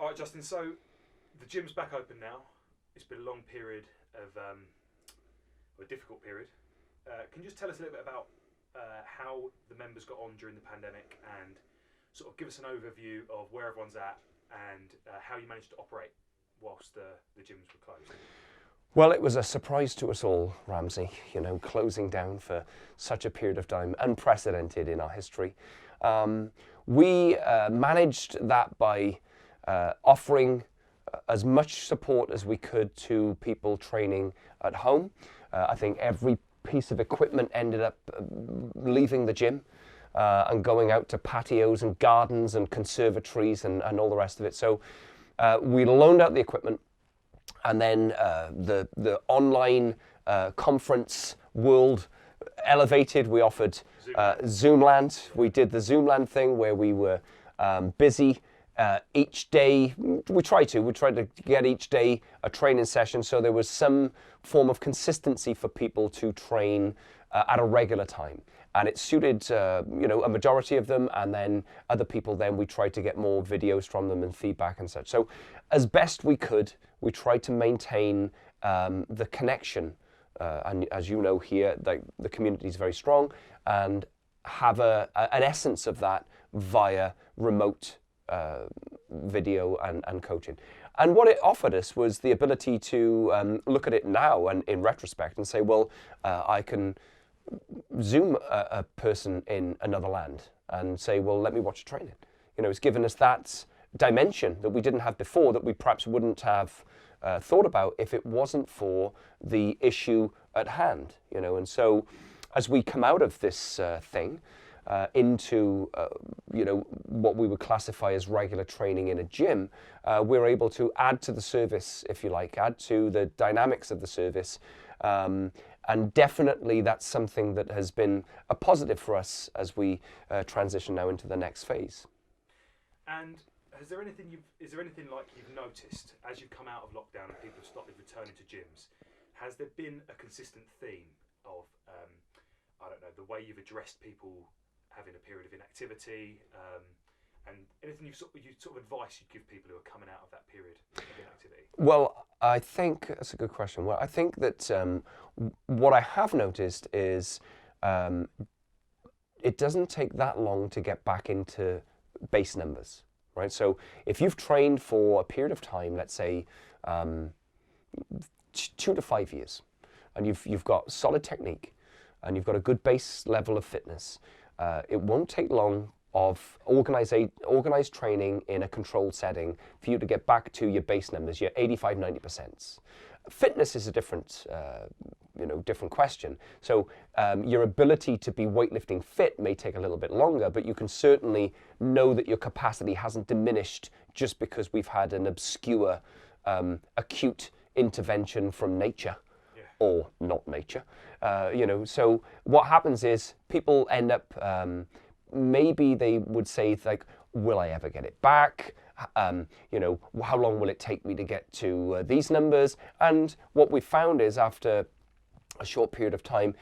All right, Justin. So the gym's back open now. It's been a long period of, or a difficult period. Can you just tell us a little bit about how the members got on during the pandemic and sort of give us an overview of where everyone's at and how you managed to operate whilst the gyms were closed? Well, it was a surprise to us all, Ramsey, closing down for such a period of time, unprecedented in our history. We managed that by offering as much support as we could to people training at home. I think every piece of equipment ended up leaving the gym and going out to patios and gardens and conservatories and all the rest of it. So we loaned out the equipment, and then the online conference world elevated. We offered Zoomland. We did the Zoomland thing where we were busy each day. We tried to get each day a training session, so there was some form of consistency for people to train at a regular time. And it suited, a majority of them, and then other people, then we tried to get more videos from them and feedback and such. So as best we could, we tried to maintain the connection. And as you know here, the community is very strong, and have an essence of that via remote video and coaching. And what it offered us was the ability to look at it now and in retrospect and say, well, I can Zoom a person in another land and say, well, let me watch a training. It's given us that dimension that we didn't have before, that we perhaps wouldn't have thought about if it wasn't for the issue at hand. And so as we come out of this thing into what we would classify as regular training in a gym, we're able to add to the service, if you like, add to the dynamics of the service. And definitely that's something that has been a positive for us as we transition now into the next phase. And is there anything like you've noticed as you've come out of lockdown and people have started returning to gyms? Has there been a consistent theme of, the way you've addressed people having a period of inactivity, and anything you sort of advice you'd give people who are coming out of that period of inactivity? Well, I think that's a good question. Well, I think that what I have noticed is it doesn't take that long to get back into base numbers, right? So if you've trained for a period of time, let's say 2 to 5 years, and you've got solid technique, and you've got a good base level of fitness, it won't take long of organized training in a controlled setting for you to get back to your base numbers, your 85-90%. Fitness is a different question. So your ability to be weightlifting fit may take a little bit longer, but you can certainly know that your capacity hasn't diminished just because we've had an obscure acute intervention from nature. Or not nature, So what happens is people end up, maybe they would say, like, will I ever get it back? How long will it take me to get to these numbers? And what we found is after a short period of time,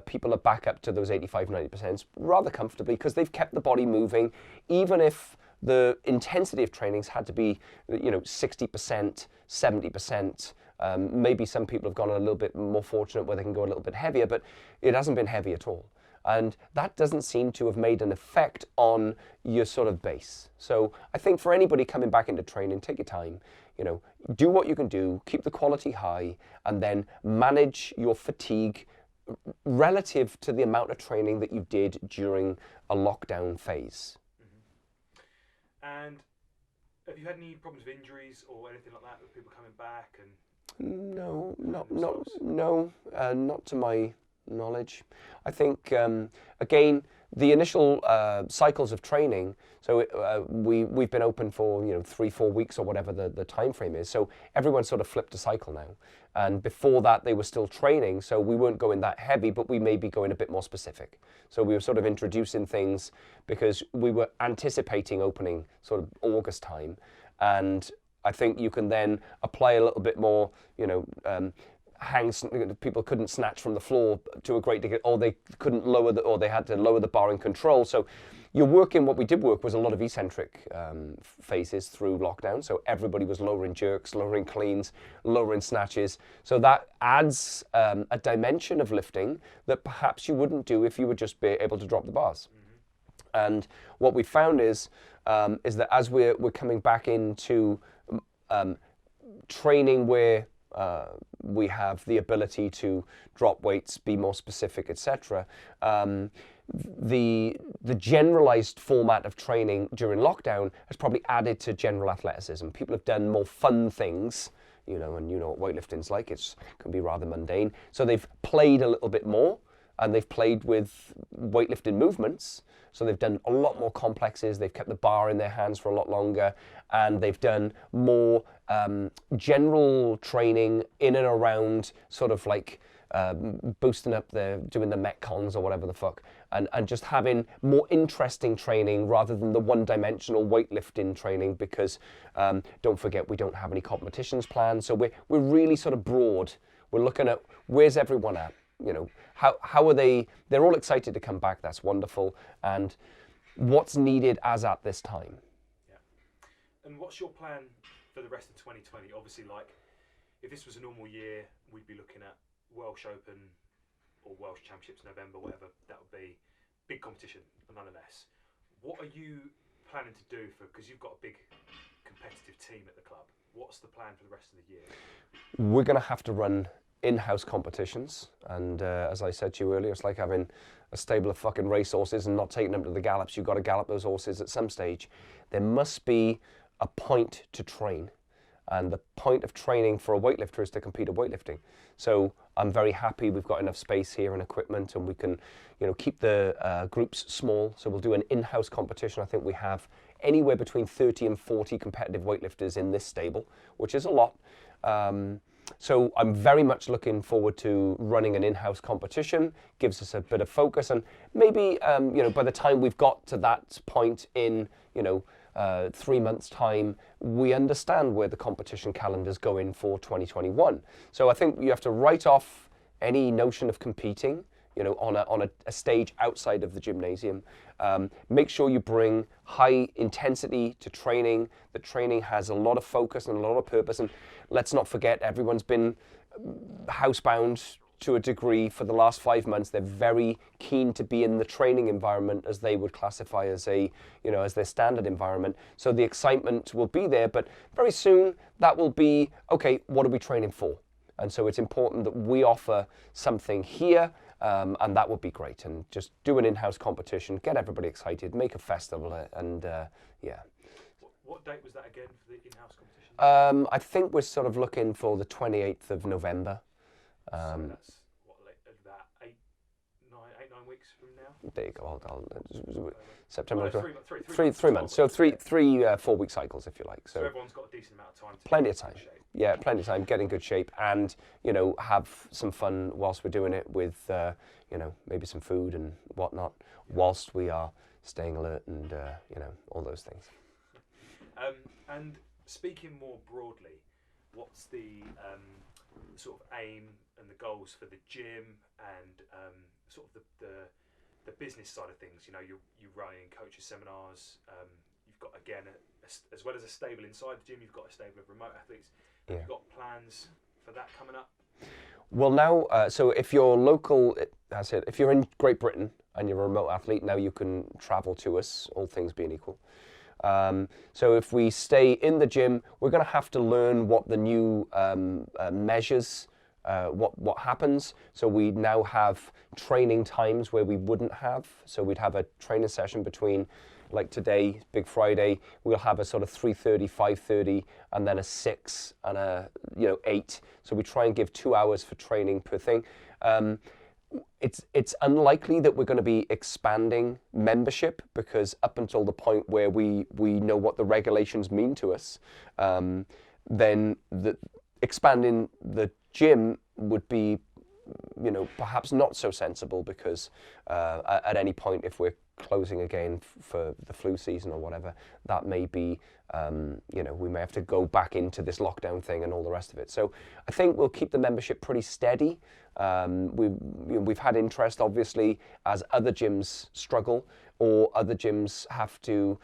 people are back up to those 85-90% rather comfortably because they've kept the body moving, even if the intensity of trainings had to be, 60%, 70%. Maybe some people have gone a little bit more fortunate where they can go a little bit heavier, but it hasn't been heavy at all. And that doesn't seem to have made an effect on your sort of base. So I think for anybody coming back into training, take your time, do what you can do, keep the quality high, and then manage your fatigue relative to the amount of training that you did during a lockdown phase. Mm-hmm. And have you had any problems with injuries or anything like that with people coming back? And no, not to my knowledge. I think again, the initial cycles of training. So we've been open for 3-4 weeks or whatever the time frame is. So everyone sort of flipped a cycle now. And before that, they were still training, so we weren't going that heavy, but we may be going a bit more specific. So we were sort of introducing things because we were anticipating opening sort of August time, and I think you can then apply a little bit more, people couldn't snatch from the floor to a great degree, or they couldn't or they had to lower the bar in control. So you're working, what we did work was a lot of eccentric phases through lockdown. So everybody was lowering jerks, lowering cleans, lowering snatches. So that adds a dimension of lifting that perhaps you wouldn't do if you would just be able to drop the bars. And what we found is that as we're coming back into training where we have the ability to drop weights, be more specific, etc. The generalized format of training during lockdown has probably added to general athleticism. People have done more fun things, you know, and you know what weightlifting's like. It can be rather mundane. So they've played a little bit more, and they've played with weightlifting movements. So they've done a lot more complexes. They've kept the bar in their hands for a lot longer, and they've done more general training in and around sort of like boosting up doing the metcons or whatever the fuck, and just having more interesting training rather than the one-dimensional weightlifting training, because don't forget, we don't have any competitions planned. So we're really sort of broad. We're looking at where's everyone at, you know, how are they? They're all excited to come back. That's wonderful. And what's needed as at this time. Yeah. And what's your plan for the rest of 2020? Obviously, like, if this was a normal year, we'd be looking at Welsh Open or Welsh Championships November, whatever that would be. Big competition, nonetheless. What are you planning to do because you've got a big competitive team at the club? What's the plan for the rest of the year? We're going to have to run in-house competitions, and as I said to you earlier, it's like having a stable of fucking racehorses and not taking them to the gallops. You've got to gallop those horses at some stage. There must be a point to train, and the point of training for a weightlifter is to compete at weightlifting. So I'm very happy we've got enough space here and equipment, and we can, you know, keep the groups small. So we'll do an in-house competition. I think we have anywhere between 30 and 40 competitive weightlifters in this stable, which is a lot. So I'm very much looking forward to running an in-house competition. Gives us a bit of focus, and maybe you know, by the time we've got to that point in, you know, 3 months' time, we understand where the competition calendar's going for 2021. So I think you have to write off any notion of competing, you know, on a stage outside of the gymnasium. Make sure you bring high intensity to training. The training has a lot of focus and a lot of purpose. And let's not forget, everyone's been housebound to a degree for the last 5 months. They're very keen to be in the training environment, as they would classify as a, you know, as their standard environment. So the excitement will be there, but very soon that will be, okay, what are we training for? And so it's important that we offer something here. And that would be great. And just do an in-house competition, get everybody excited, make a festival, and yeah. What date was that again for the in-house competition? I think we're sort of looking for the 28th of November. So that's what, about 8, 9 weeks from now? There you go. September. Well, no, 3 months. So three 4-week cycles, if you like. So everyone's got a decent amount of time. Plenty of time. Yeah, plenty of time. Get in good shape, and you know, have some fun whilst we're doing it with you know, maybe some food and whatnot, whilst we are staying alert and you know, all those things. And speaking more broadly, what's the sort of aim and the goals for the gym and sort of the business side of things? You know, you're running coaches seminars. You've got, again, as well as a stable inside the gym, you've got a stable of remote athletes. Have you got plans for that coming up? Well, now, so if you're local, that's it. If you're in Great Britain and you're a remote athlete, now you can travel to us, all things being equal. So if we stay in the gym, we're going to have to learn what the new measures, what happens. So we now have training times where we wouldn't have. So we'd have a training session between, like today, Big Friday, we'll have a sort of 3:30, 5:30, and then a 6 and a 8. So we try and give 2 hours for training per thing. It's unlikely that we're going to be expanding membership, because up until the point where we know what the regulations mean to us, then expanding the gym would be, you know, perhaps not so sensible, because at any point, if we're closing again for the flu season or whatever, that may be, we may have to go back into this lockdown thing and all the rest of it. So I think we'll keep the membership pretty steady. We've had interest, obviously, as other gyms struggle or other gyms have to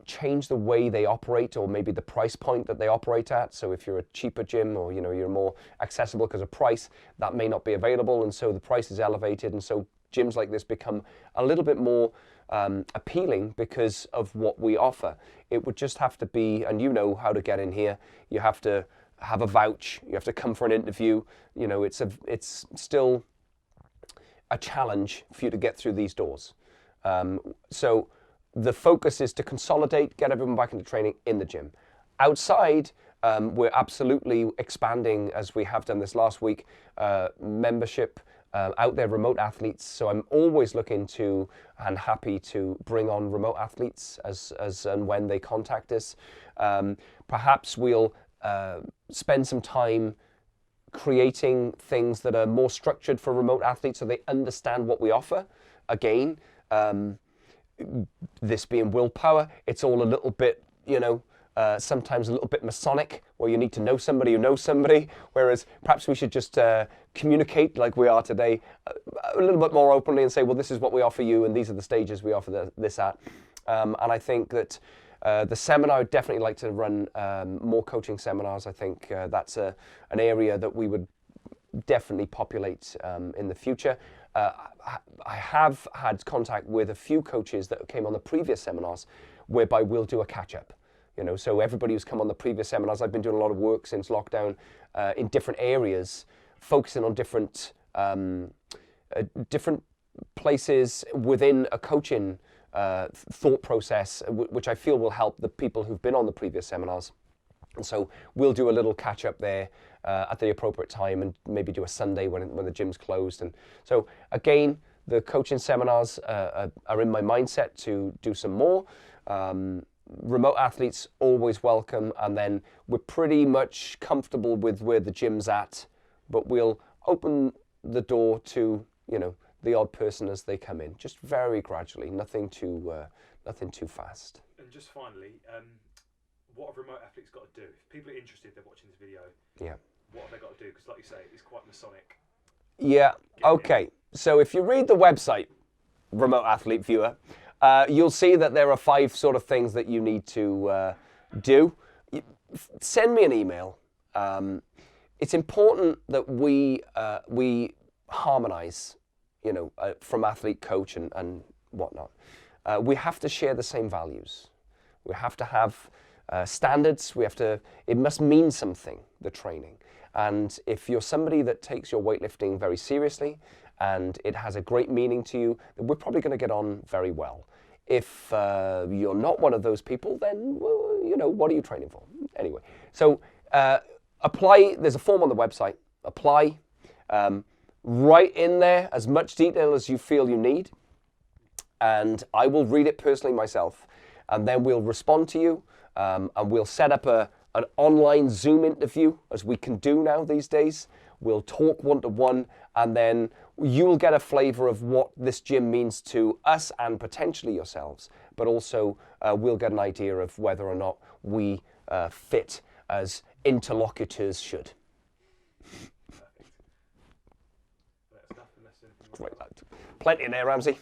change the way they operate, or maybe the price point that they operate at. So if you're a cheaper gym, or you're more accessible because of price, that may not be available, and so the price is elevated, and so gyms like this become a little bit more appealing because of what we offer. It would just have to be, and you know how to get in here. You have to have a vouch. You have to come for an interview. It's still a challenge for you to get through these doors. So the focus is to consolidate, get everyone back into training in the gym. Outside, we're absolutely expanding, as we have done this last week, membership out there, remote athletes. So I'm always looking to and happy to bring on remote athletes as and when they contact us. Perhaps we'll spend some time creating things that are more structured for remote athletes so they understand what we offer. Again, this being Willpower, it's all a little bit, sometimes a little bit Masonic, where you need to know somebody who knows somebody, whereas perhaps we should just communicate like we are today a little bit more openly and say, well, this is what we offer you and these are the stages we offer this at. And I think that the seminar, I'd definitely like to run more coaching seminars. I think that's an area that we would definitely populate in the future. I have had contact with a few coaches that came on the previous seminars, whereby we'll do a catch-up. So everybody who's come on the previous seminars, I've been doing a lot of work since lockdown in different areas, focusing on different places within a coaching thought process, which I feel will help the people who've been on the previous seminars. And so we'll do a little catch up there at the appropriate time, and maybe do a Sunday when the gym's closed. And so again, the coaching seminars are in my mindset to do some more. Remote athletes always welcome, and then we're pretty much comfortable with where the gym's at, but we'll open the door to the odd person as they come in, just very gradually, nothing too fast. And just finally, what have remote athletes got to do? If people are interested, they're watching this video. Yeah. What have they got to do? Because like you say, it's quite Masonic. Yeah. Okay. So if you read the website, remote athlete viewer, you'll see that there are 5 sort of things that you need to do. Send me an email. It's important that we harmonize, from athlete, coach, and whatnot. We have to share the same values. We have to have standards. It must mean something, the training. And if you're somebody that takes your weightlifting very seriously and it has a great meaning to you, then we're probably going to get on very well. If you're not one of those people, then, what are you training for? Anyway, so apply. There's a form on the website. Apply. Write in there as much detail as you feel you need. And I will read it personally myself. And then we'll respond to you. And we'll set up an online Zoom interview, as we can do now these days. We'll talk one-to-one, and then you'll get a flavor of what this gym means to us and potentially yourselves. But also, we'll get an idea of whether or not we fit as interlocutors should. Perfect. That's enough. Great. Plenty in there, Ramsey.